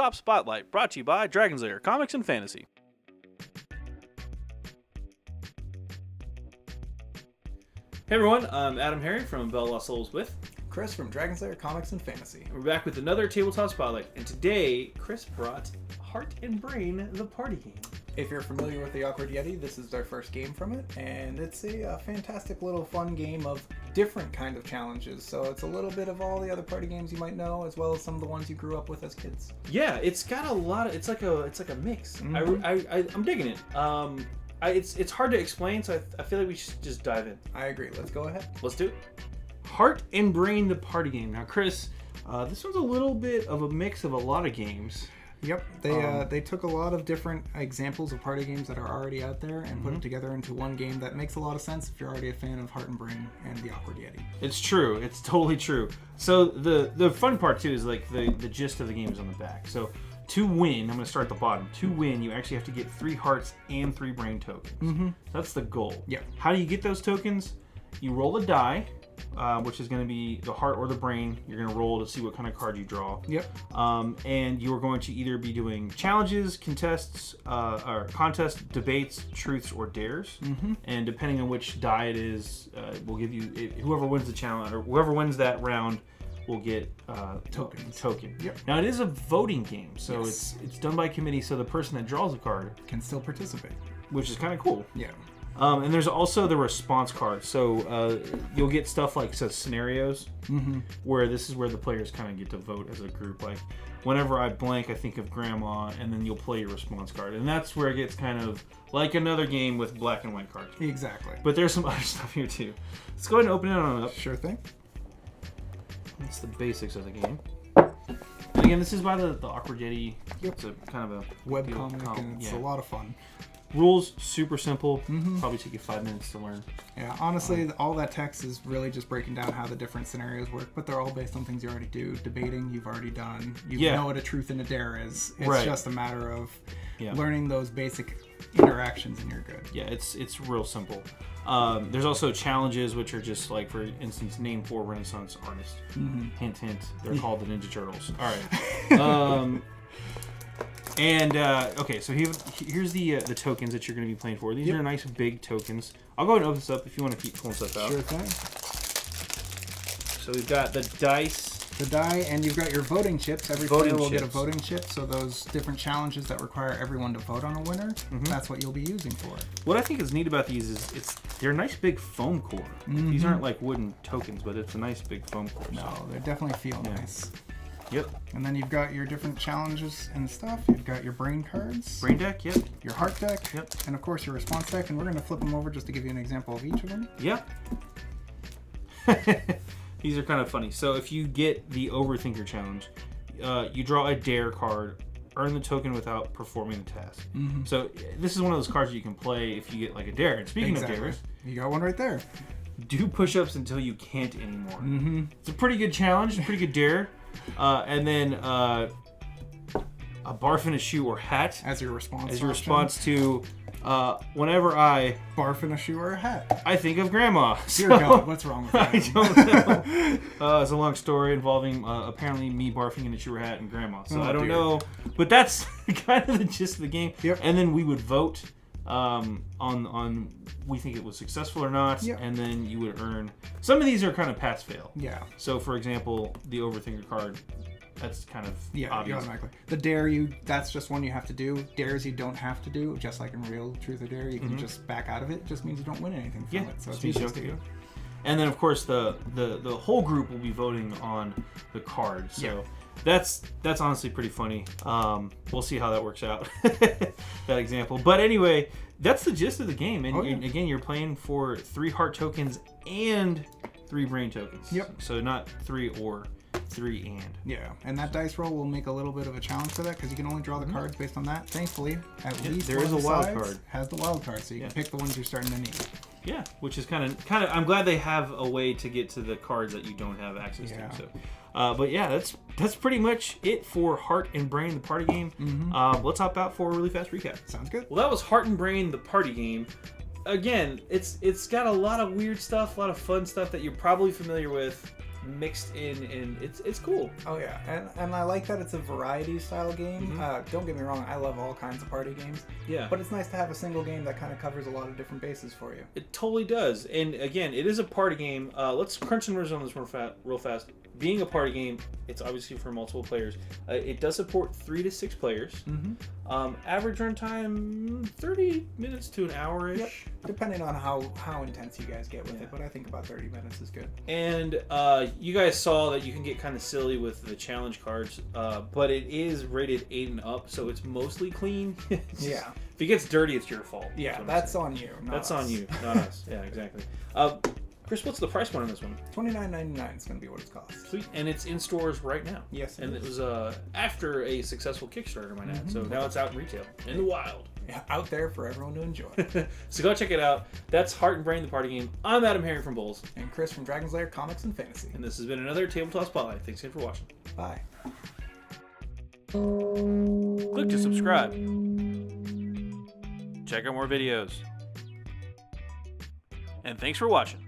Tabletop Spotlight, brought to you by Dragon's Lair Comics and Fantasy. Hey everyone, I'm Adam Herring from BoLS with Chris from Dragon's Lair Comics and Fantasy. We're back with another Tabletop Spotlight, and today Chris brought Heart and Brain, the party game. If you're familiar with the Awkward Yeti, this is their first game from it, and it's a fantastic little fun game of different kind of challenges. So it's a little bit of all the other party games you might know, as well as some of the ones you grew up with as kids. Yeah, it's got a lot of, it's like a mix. Mm-hmm. I'm digging it. It's hard to explain, so I feel like we should just dive in. I agree. Let's go ahead. Let's do it. Heart and Brain, the party game. Now, Chris, this one's a little bit of a mix of a lot of games. Yep, they took a lot of different examples of party games that are already out there and put it together into one game that makes a lot of sense if you're already a fan of Heart and Brain and the Awkward Yeti. It's true. It's totally true. So the fun part too is like the gist of the game is on the back. So to win, I'm going to start at the bottom. To win, you actually have to get 3 hearts and 3 brain tokens. Mm-hmm. That's the goal. Yeah. How do you get those tokens? You roll a die, which is going to be the heart or the brain. You're going to roll to see what kind of card you draw. Yep. And you're going to either be doing challenges, contests, or contests, debates, truths, or dares. Mm-hmm. And depending on which die it is, we'll give you whoever wins the challenge or whoever wins that round will get token. Yep. Now it is a voting game, so yes. It's done by committee. So the person that draws a card can still participate, which is kind of cool. Yeah. And there's also the response card. So you'll get stuff like scenarios, where this is where the players kind of get to vote as a group. Like, whenever I blank, I think of Grandma, and then you'll play your response card. And that's where it gets kind of like another game with black and white cards. Exactly. But there's some other stuff here too. Let's go ahead and open it on up. Sure thing. That's the basics of the game. And again, this is by the Awkward Yeti. Yep. It's a kind of a webcomic, and it's a lot of fun. Rules, super simple. Probably take you 5 minutes to learn. Yeah, honestly, all that text is really just breaking down how the different scenarios work, but they're all based on things you already do. Debating, you've already done. You know what a truth and a dare is. It's just a matter of learning those basic interactions, and you're good. Yeah, it's real simple. There's also challenges, which are just like, for instance, name 4 Renaissance artists. Hint, hint. They're called the Ninja Turtles. All right. Okay, so here's the tokens that you're going to be playing for. These are nice big tokens. I'll go ahead and open this up if you want to keep pulling stuff out. Sure thing. So we've got the dice. The die, and you've got your voting chips. Every player will get a voting chip, so those different challenges that require everyone to vote on a winner, that's what you'll be using for it. What I think is neat about these is they're a nice big foam core. These aren't like wooden tokens, but it's a nice big foam core. No, they definitely feel nice. Yep. And then you've got your different challenges and stuff. You've got your brain cards. Brain deck, yep. Your heart deck. Yep. And of course your response deck, and we're going to flip them over just to give you an example of each of them. Yep. These are kind of funny. So if you get the Overthinker challenge, you draw a dare card, earn the token without performing the task. So this is one of those cards that you can play if you get like a dare. And speaking of dares, you got one right there. Do push-ups until you can't anymore. It's a pretty good challenge, a pretty good dare. And then a barf in a shoe or hat as your response. As your response to whenever I barf in a shoe or a hat, I think of Grandma. Dear God, what's wrong with that? I don't know. It's a long story involving apparently me barfing in a shoe or hat and Grandma. So I don't know, but that's kind of the gist of the game. Yep. And then we would vote on we think it was successful or not, and then you would earn. Some of these are kind of pass fail. Yeah. So for example, the Overthinker card, that's kind of obvious. Automatically. The dare that's just one you have to do. Dares you don't have to do, just like in real truth or dare, you can just back out of it. It just means you don't win anything from it. So it's easy to do. And then of course the whole group will be voting on the card. So that's honestly pretty funny. We'll see how that works out. That example. But anyway, that's the gist of the game. And again, you're playing for 3 heart tokens and 3 brain tokens. Yep. So not 3 or 3 and. Yeah, and that dice roll will make a little bit of a challenge for that because you can only draw the cards based on that. Thankfully, at least there is a wild card. Has the wild card, so you can pick the ones you're starting to need. Yeah, which is kind of. I'm glad they have a way to get to the cards that you don't have access to. So, but yeah, that's pretty much it for Heart and Brain, the party game. Let's hop out for a really fast recap. Sounds good. Well, that was Heart and Brain, the party game. Again, it's got a lot of weird stuff, a lot of fun stuff that you're probably familiar with. mixed in, and it's cool. Oh yeah, and I like that it's a variety style game. Don't get me wrong, I love all kinds of party games. Yeah. But it's nice to have a single game that kind of covers a lot of different bases for you. It totally does. And again, it is a party game. Let's crunch some numbers on this real fast. Being a party game, it's obviously for multiple players. It does support 3 to 6 players. Average runtime 30 minutes to an hour-ish. Yep. Depending on how intense you guys get with it, but I think about 30 minutes is good. And you guys saw that you can get kind of silly with the challenge cards, but it is rated 8 and up, so it's mostly clean. Yeah. If it gets dirty, it's your fault. Yeah, that's on you. That's on you, not us. Yeah, exactly. Chris, what's the price point on this one? $29.99 is going to be what it's cost. Sweet. And it's in stores right now. Yes, it was after a successful Kickstarter, might add. So now it's out in retail, in the wild. Yeah, out there for everyone to enjoy. So go check it out. That's Heart and Brain, the party game. I'm Adam Herring from BoLS. And Chris from Dragon's Lair Comics and Fantasy. And this has been another Tabletop Spotlight. Thanks again for watching. Bye. Click to subscribe. Check out more videos. And thanks for watching.